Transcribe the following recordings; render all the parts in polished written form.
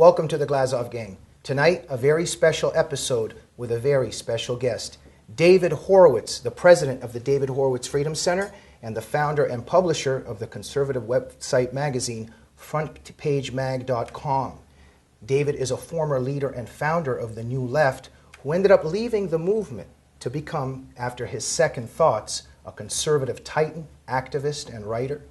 Welcome to the Glazov Gang. Tonight, a very special episode with a very special guest. David Horowitz, the president of the David Horowitz Freedom Center and the founder and publisher of the conservative website magazine frontpagemag.com. David is a former leader and founder of the New Left who ended up leaving the movement to become, after his second thoughts, a conservative titan, activist, and writer.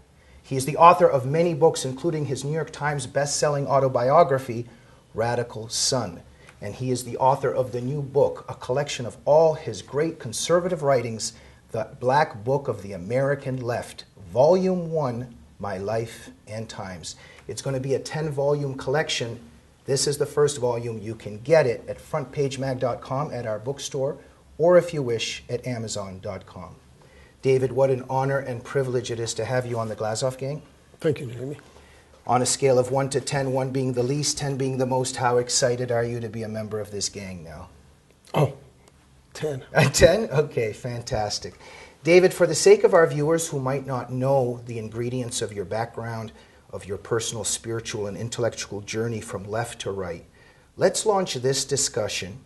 He is the author of many books, including his New York Times best-selling autobiography, Radical Son. And he is the author of the new book, a collection of all his great conservative writings, The Black Book of the American Left, Volume 1, My Life and Times. It's going to be a 10-volume collection. This is the first volume. You can get it at frontpagemag.com at our bookstore, or if you wish, at amazon.com. David, what an honor and privilege it is to have you on the Glazov Gang. Thank you, Jamie. On a scale of 1 to 10, 1 being the least, 10 being the most, how excited are you to be a member of this gang now? Oh, 10. 10? Okay, fantastic. David, for the sake of our viewers who might not know the ingredients of your background, of your personal, spiritual, and intellectual journey from left to right, let's launch this discussion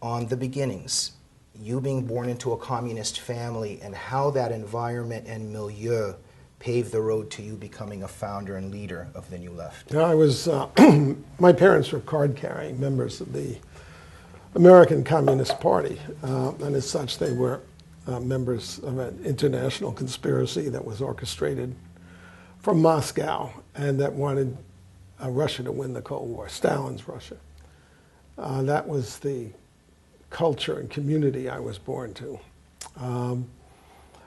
on the beginnings. You being born into a communist family and how that environment and milieu paved the road to you becoming a founder and leader of the New Left. I was, my parents were card-carrying members of the American Communist Party, and as such they were members of an international conspiracy that was orchestrated from Moscow and that wanted Russia to win the Cold War, Stalin's Russia. That was the culture and community I was born to.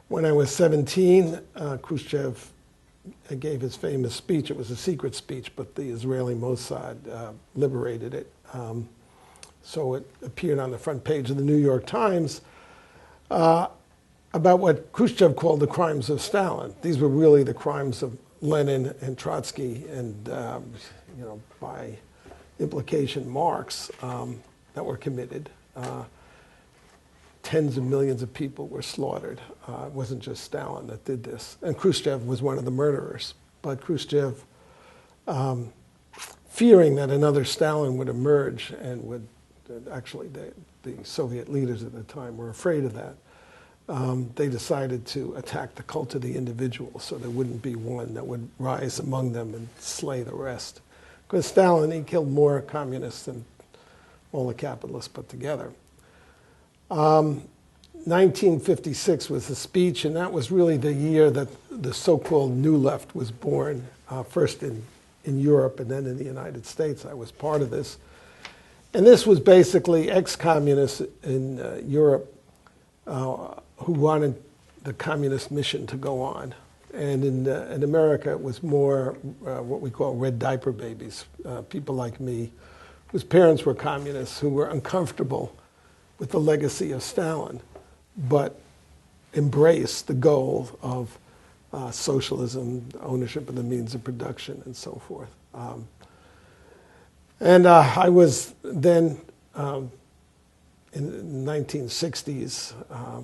When I was 17, Khrushchev gave his famous speech. It was a secret speech, but the Israeli Mossad liberated it. So it appeared on the front page of the New York Times about what Khrushchev called the crimes of Stalin. These were really the crimes of Lenin and Trotsky and, by implication, Marx that were committed. Tens of millions of people were slaughtered. It wasn't just Stalin that did this. And Khrushchev was one of the murderers. But Khrushchev, fearing that another Stalin would emerge and would, actually the Soviet leaders at the time were afraid of that, they decided to attack the cult of the individual so there wouldn't be one that would rise among them and slay the rest. Because Stalin, he killed more communists than all the capitalists put together. 1956 was the speech, and that was really the year that the so-called New Left was born, first in Europe and then in the United States. I was part of this. And this was basically ex-communists in Europe who wanted the communist mission to go on. And in America, it was more what we call red diaper babies, people like me, whose parents were communists, who were uncomfortable with the legacy of Stalin, but embraced the goal of socialism, ownership of the means of production, and so forth. I was then, in the 1960s,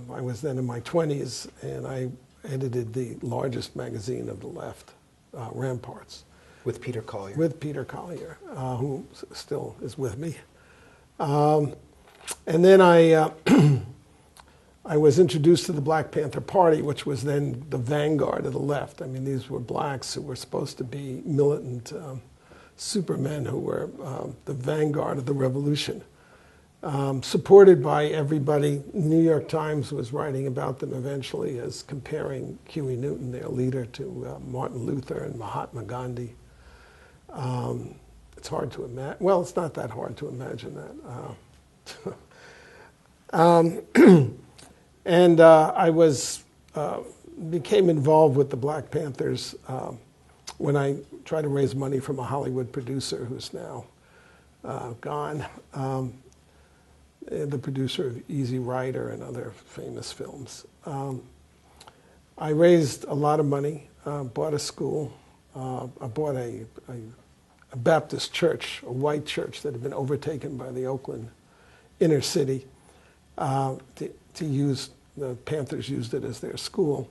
I was then in my 20s, and I edited the largest magazine of the left, Ramparts. With Peter Collier. With Peter Collier, who still is with me. And then I was introduced to the Black Panther Party, which was then the vanguard of the left. I mean, these were blacks who were supposed to be militant supermen who were the vanguard of the revolution. Supported by everybody. New York Times was writing about them eventually as comparing Huey Newton, their leader, to Martin Luther and Mahatma Gandhi. It's hard to imagine. Well, it's not that hard to imagine that. I became involved with the Black Panthers when I tried to raise money from a Hollywood producer who's now gone, the producer of Easy Rider and other famous films. I raised a lot of money, bought a school, I bought a Baptist church, a white church that had been overtaken by the Oakland inner city to Panthers used it as their school.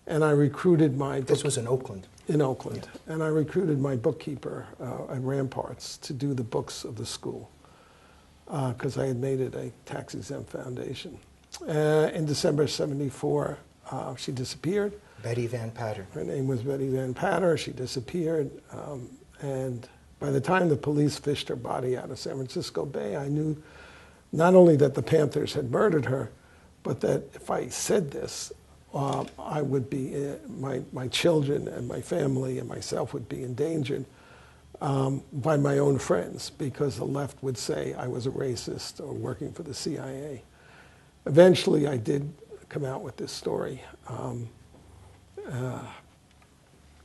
And I recruited my... This was in Oakland? in Oakland, and I recruited my bookkeeper at Ramparts to do the books of the school because I had made it a tax-exempt foundation. In December '74, she disappeared. Betty Van Patter. Her name was Betty Van Patter. She disappeared, and by the time the police fished her body out of San Francisco Bay, I knew not only that the Panthers had murdered her, but that if I said this, I would be, my children and my family and myself would be endangered by my own friends, because the left would say I was a racist or working for the CIA. Eventually, I did come out with this story,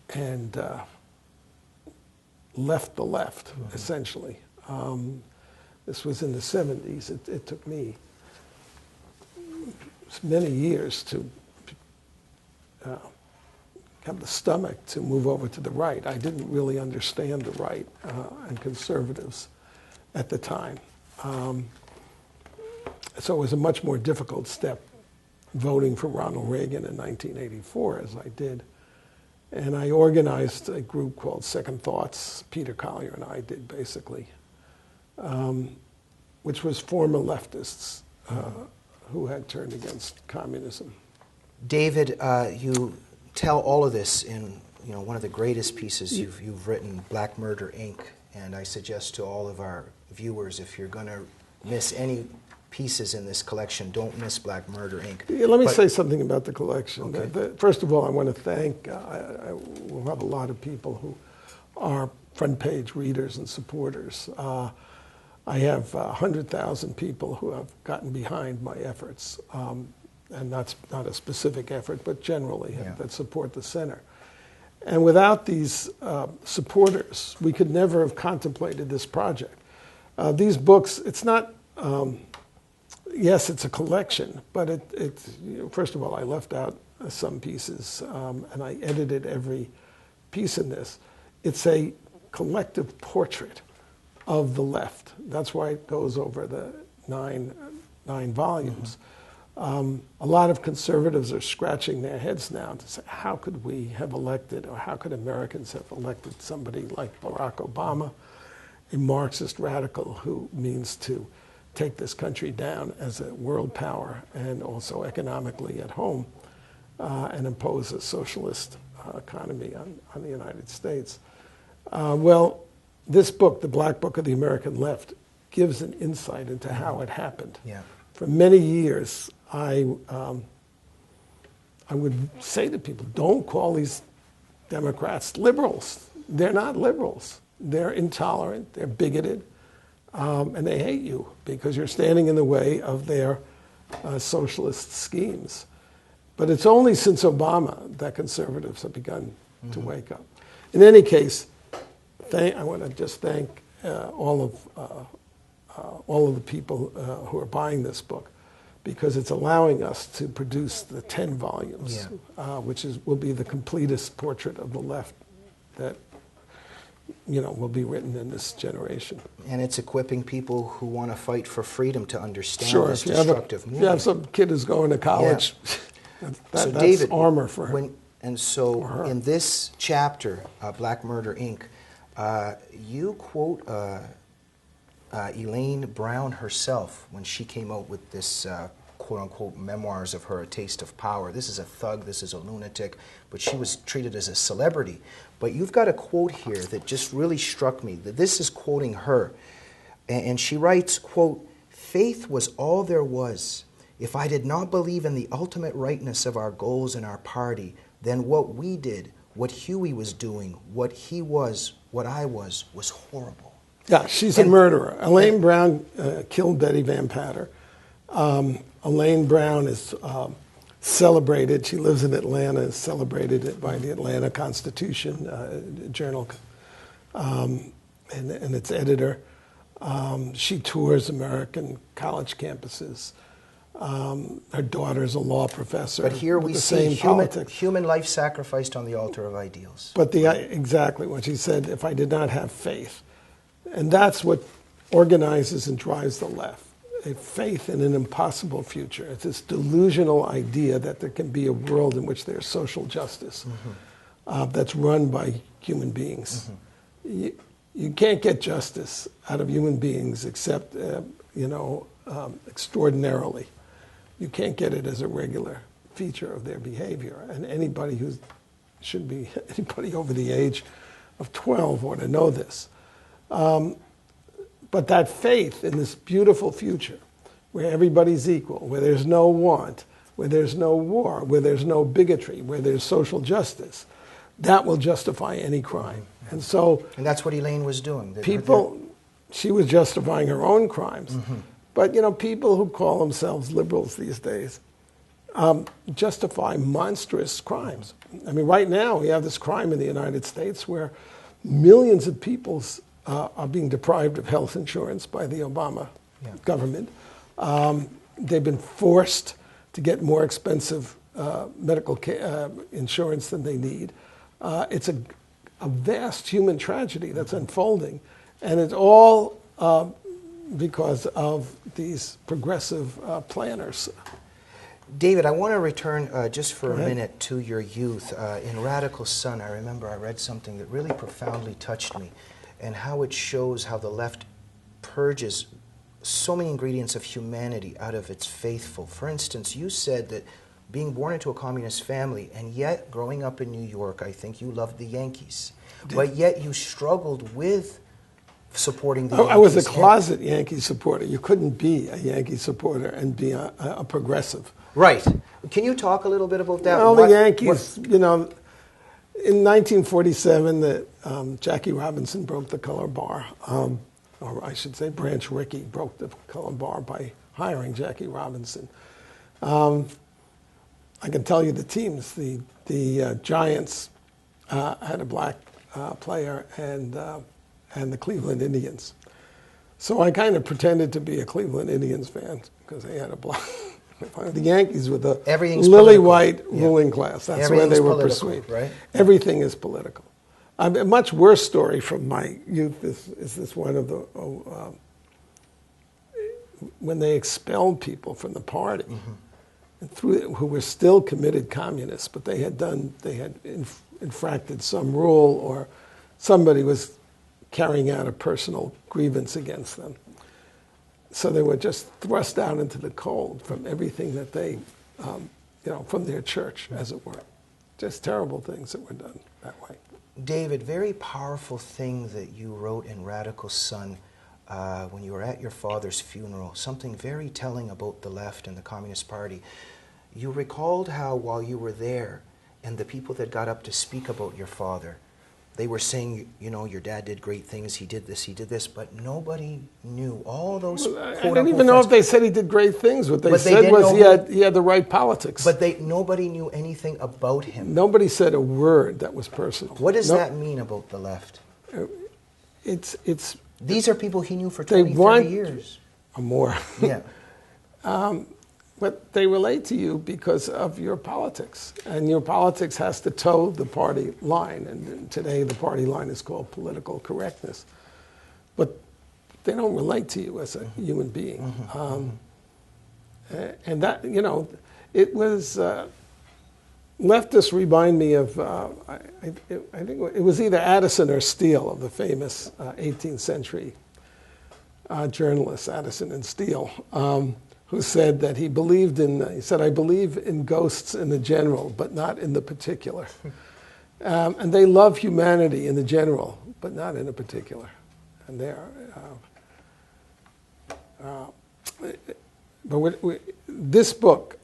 and left the left, essentially. This was in the 70s. It took me many years to have the stomach to move over to the right. I didn't really understand the right and conservatives at the time. So it was a much more difficult step voting for Ronald Reagan in 1984, as I did. And I organized a group called Second Thoughts, Peter Collier and I did, basically, which was former leftists who had turned against communism. David, you tell all of this in one of the greatest pieces you've written, Black Murder, Inc., and I suggest to all of our viewers, if you're going to miss any pieces in this collection, don't miss Black Murder, Inc. Yeah, let me say something about the collection. Okay. First of all, I want to thank, we'll have a lot of people who are front page readers and supporters. I have 100,000 people who have gotten behind my efforts, and that's not a specific effort, but generally that support the center. And without these supporters, we could never have contemplated this project. These books, it's not, yes, it's a collection, but first of all, I left out some pieces, and I edited every piece in this. It's a collective portrait of the left. That's why it goes over the nine volumes. A lot of conservatives are scratching their heads now to say, how could we have elected, or how could Americans have elected somebody like Barack Obama, a Marxist radical who means to take this country down as a world power and also economically at home, and impose a socialist economy on the United States. Well, this book, The Black Book of the American Left, gives an insight into how it happened. Yeah. For many years, I would say to people, don't call these Democrats liberals. They're not liberals. They're intolerant, they're bigoted, and they hate you because you're standing in the way of their socialist schemes. But it's only since Obama that conservatives have begun to wake up. In any case, I want to just thank all of the people who are buying this book, because it's allowing us to produce the 10 volumes, which will be the completest portrait of the left that will be written in this generation. And it's equipping people who want to fight for freedom to understand this If destructive movement. If you have some kid who's going to college, that's David, armor for her. And so in this chapter, Black Murder, Inc., you quote Elaine Brown herself when she came out with this quote-unquote memoirs of her, A Taste of Power. This is a thug, this is a lunatic, but she was treated as a celebrity. But you've got a quote here that just really struck me. That this is quoting her. And she writes, quote, "Faith was all there was. If I did not believe in the ultimate rightness of our goals and our party, then what we did, what Huey was doing, what he was, what I was horrible." Yeah, she's a murderer. Elaine Brown killed Betty Van Patter. Elaine Brown is celebrated. She lives in Atlanta, is celebrated by the Atlanta Constitution Journal and its editor. She tours American college campuses. Her daughter's a law professor. But here we see human life sacrificed on the altar of ideals. But exactly what she said, if I did not have faith. And that's what organizes and drives the left. A faith in an impossible future. It's this delusional idea that there can be a world in which there's social justice. that's run by human beings. You can't get justice out of human beings except, extraordinarily. You can't get it as a regular feature of their behavior. And anybody anybody over the age of 12 ought to know this. But that faith in this beautiful future, where everybody's equal, where there's no want, where there's no war, where there's no bigotry, where there's social justice, that will justify any crime. And that's what Elaine was doing. She was justifying her own crimes. But, people who call themselves liberals these days justify monstrous crimes. I mean, right now we have this crime in the United States where millions of people are being deprived of health insurance by the Obama government. They've been forced to get more expensive medical insurance than they need. It's a vast human tragedy that's unfolding, and it's all because of these progressive planners. David, I want to return just for a minute to your youth. In Radical Son, I remember I read something that really profoundly touched me, and how it shows how the left purges so many ingredients of humanity out of its faithful. For instance, you said that being born into a communist family, and yet growing up in New York, I think you loved the Yankees. But yet you struggled with supporting the Yankees. I was a closet Yankee supporter. You couldn't be a Yankee supporter and be a progressive. Right. Can you talk a little bit about that? Well, the Yankees, in 1947, Jackie Robinson broke the color bar. Or I should say Branch Rickey broke the color bar by hiring Jackie Robinson. I can tell you the teams. The Giants had a black player, and the Cleveland Indians. So I kind of pretended to be a Cleveland Indians fan because they had a black. The Yankees with a lily white ruling class. That's where they were persuaded. Right? Everything is political. A much worse story from my youth is this one of the when they expelled people from the party, and who were still committed communists, but they had infracted some rule, or somebody was carrying out a personal grievance against them. So they were just thrust out into the cold from everything that they, from their church, as it were. Just terrible things that were done that way. David, very powerful thing that you wrote in Radical Son when you were at your father's funeral, something very telling about the left and the Communist Party. You recalled how while you were there, and the people that got up to speak about your father, they were saying, your dad did great things, he did this, but nobody knew all those. I don't even know if they said he did great things. What they said was he had the right politics. But nobody knew anything about him. Nobody said a word that was personal. What does that mean about the left? These are people he knew for 20, 30 years. Or more. Yeah. But they relate to you because of your politics. And your politics has to toe the party line. And today the party line is called political correctness. But they don't relate to you as a human being. And that, it was, leftists remind me of, I think it was either Addison or Steele, of the famous 18th century journalists, Addison and Steele, who said that he said, I believe in ghosts in the general, but not in the particular. And they love humanity in the general, but not in the particular. And this book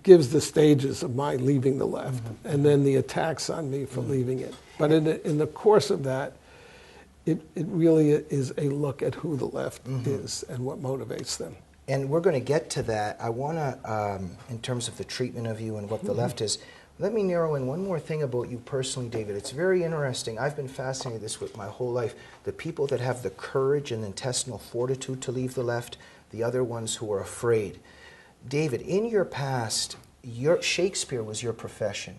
gives the stages of my leaving the left, and then the attacks on me for leaving it. But in the course of that, it really is a look at who the left is and what motivates them. And we're going to get to that. I want to, in terms of the treatment of you and what the left is, let me narrow in one more thing about you personally, David. It's very interesting. I've been fascinated with this my whole life. The people that have the courage and intestinal fortitude to leave the left, the other ones who are afraid. David, in your past, Shakespeare was your profession.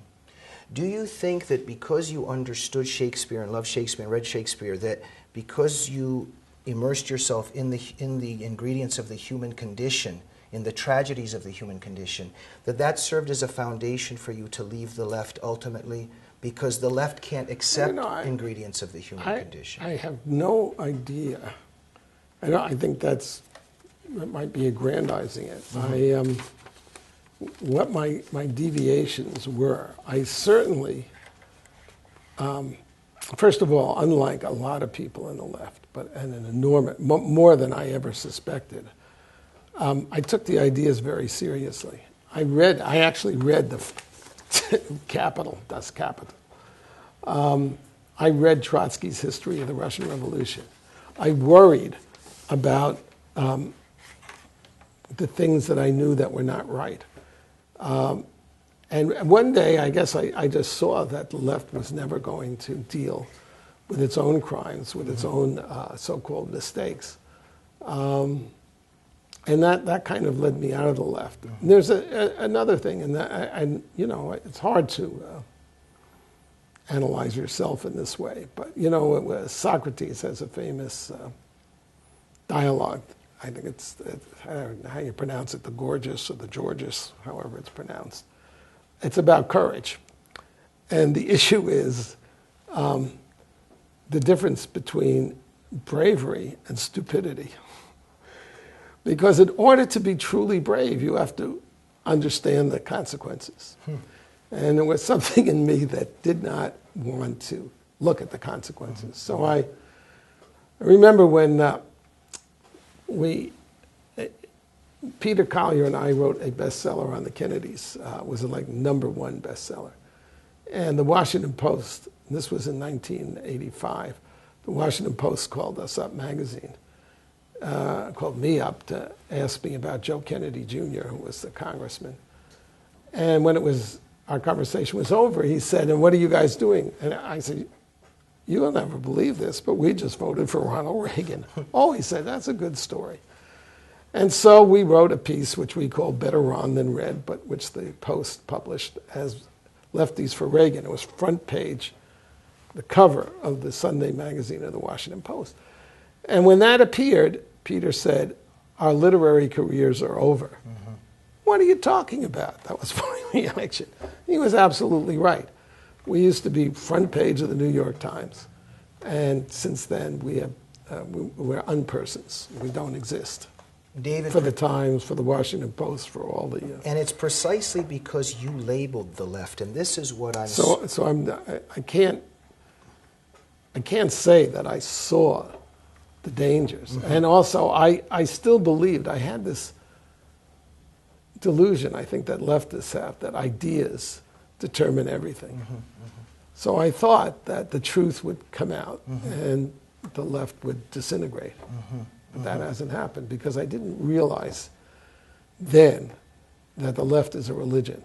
Do you think that because you understood Shakespeare and loved Shakespeare and read Shakespeare, that because you immersed yourself in the ingredients of the human condition, in the tragedies of the human condition, that served as a foundation for you to leave the left ultimately, because the left can't accept ingredients of the human condition? I have no idea. I think that might be aggrandizing it. What my deviations were, I certainly, first of all, unlike a lot of people in the left, and an enormous, more than I ever suspected, I took the ideas very seriously. I actually read the Capital, Das Kapital. I read Trotsky's History of the Russian Revolution. I worried about the things that I knew that were not right. And one day, I guess I just saw that the left was never going to deal with its own crimes, with its own so-called mistakes. And that kind of led me out of the left. And there's another thing, and it's hard to analyze yourself in this way, but Socrates has a famous dialogue. I think it's I don't know how you pronounce it, the Gorgias or the Georgius, however it's pronounced. It's about courage. And the issue is the difference between bravery and stupidity. Because in order to be truly brave, you have to understand the consequences. And there was something in me that did not want to look at the consequences. So I remember when Peter Collier and I wrote a bestseller on the Kennedys. It was like #1 bestseller. And the Washington Post, and this was in 1985, the Washington Post called us up magazine, called me up to ask me about Joe Kennedy Jr., who was the congressman. And when our conversation was over, he said, "And what are you guys doing?" And I said, "You'll never believe this, but we just voted for Ronald Reagan." Oh, he said, "That's a good story." And so we wrote a piece which we called Better Ron Than Red, but which the Post published as Lefties for Reagan. It was front page, the cover of the Sunday magazine of the Washington Post. And when that appeared, Peter said, "Our literary careers are over." What are you talking about? That was my reaction. He was absolutely right. We used to be front page of the New York Times. And since then, we're unpersons. We don't exist. David, for the Times, for the Washington Post, for all the... And it's precisely because you labeled the left, and this is what I'm... I can't say that I saw the dangers. And also, I still believed, I had this delusion, I think, that leftists have, that ideas determine everything. So I thought that the truth would come out and the left would disintegrate. But that hasn't happened because I didn't realize then that the left is a religion.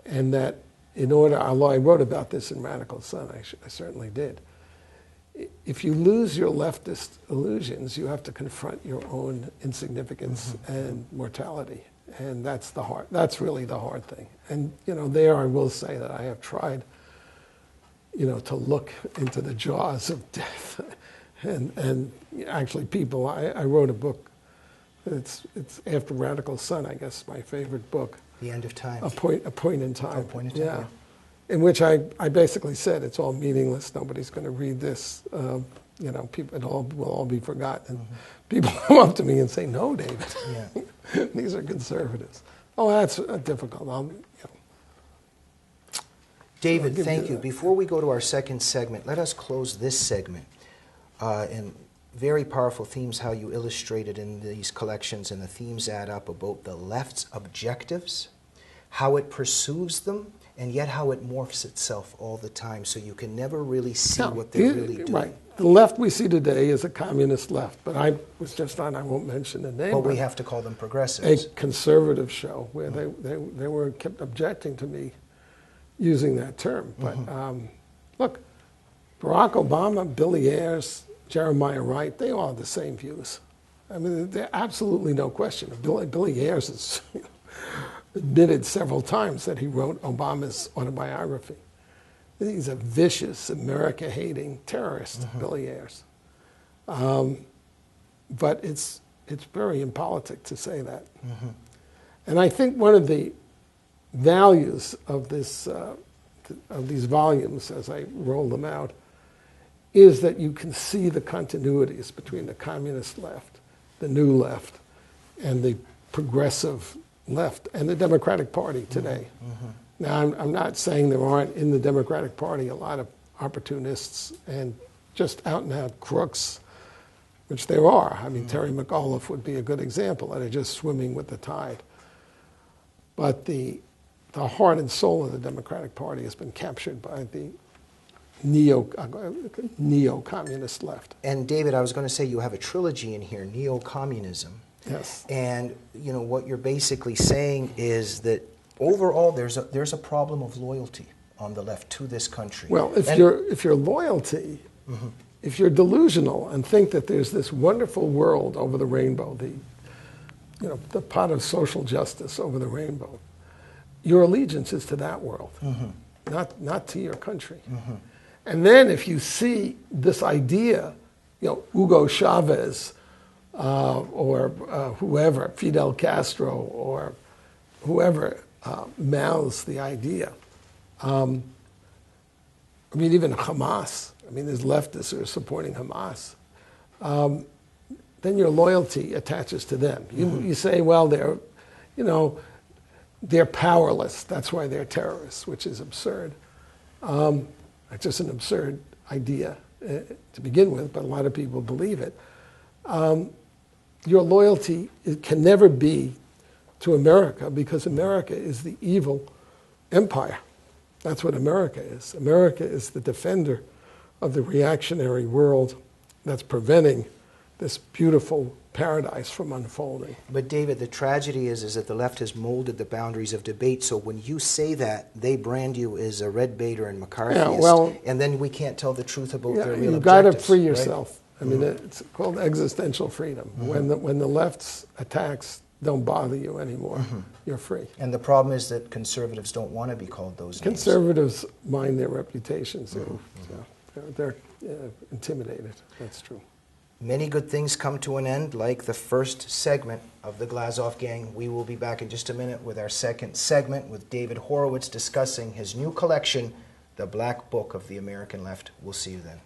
And that in order, although I wrote about this in Radical Sun, I certainly did. If you lose your leftist illusions, you have to confront your own insignificance and mortality. And that's really the hard thing. And, there I will say that I have tried, to look into the jaws of death. And actually I wrote a book, it's after Radical Sun, I guess, my favorite book. The End of Time. A Point in Time. A Point in Time, yeah. In which I basically said it's all meaningless, nobody's going to read this, people, will all be forgotten. People come up to me and say, "No, David, these are conservatives." Oh, that's difficult. David, thank you. Before we go to our second segment, let us close this segment. And very powerful themes, how you illustrated in these collections, and the themes add up about the left's objectives, how it pursues them, and yet how it morphs itself all the time, so you can never really see what they're really doing. Right. The left we see today is a communist left, but I was just on, I won't mention the name. But we have to call them progressives. A conservative show where they kept objecting to me using that term. But look, Barack Obama, Billy Ayers, Jeremiah Wright, they all have the same views. I mean, there's absolutely no question. Billy Ayers has admitted several times that he wrote Obama's autobiography. He's a vicious, America-hating terrorist, Billy Ayers. But it's very impolitic to say that. And I think one of the values of this, of these volumes, as I roll them out, is that you can see the continuities between the communist left, the new left, and the progressive left, and the Democratic Party today. Mm-hmm. Now, I'm not saying there aren't in the Democratic Party a lot of opportunists and just out-and-out crooks, which there are. I mean, Terry McAuliffe would be a good example that are just swimming with the tide. But the heart and soul of the Democratic Party has been captured by the neo-communist left. And David, I was going to say you have a trilogy in here, neo-communism. Yes. And what you're basically saying is that overall there's a problem of loyalty on the left to this country. Well, if your loyalty, mm-hmm. if you're delusional and think that there's this wonderful world over the rainbow, the pot of social justice over the rainbow, your allegiance is to that world, mm-hmm. not to your country. Mm-hmm. And then if you see this idea, Hugo Chavez or whoever, Fidel Castro or whoever mouths the idea, even Hamas, there's leftists who are supporting Hamas, then your loyalty attaches to them. You say, well, they're powerless. That's why they're terrorists, which is absurd. It's just an absurd idea to begin with, but a lot of people believe it. Your loyalty can never be to America because America is the evil empire. That's what America is. America is the defender of the reactionary world that's preventing this beautiful paradise from unfolding. But David, the tragedy is that the left has molded the boundaries of debate, so when you say that, they brand you as a red baiter and McCarthyist, and then we can't tell the truth about their real objectives. You've got to free yourself. Right? It's called existential freedom. Mm-hmm. When the left's attacks don't bother you anymore, mm-hmm. you're free. And the problem is that conservatives don't want to be called those names. Conservatives mind their reputations. Mm-hmm. So they're intimidated. That's true. Many good things come to an end, like the first segment of the Glazov Gang. We will be back in just a minute with our second segment with David Horowitz discussing his new collection, The Black Book of the American Left. We'll see you then.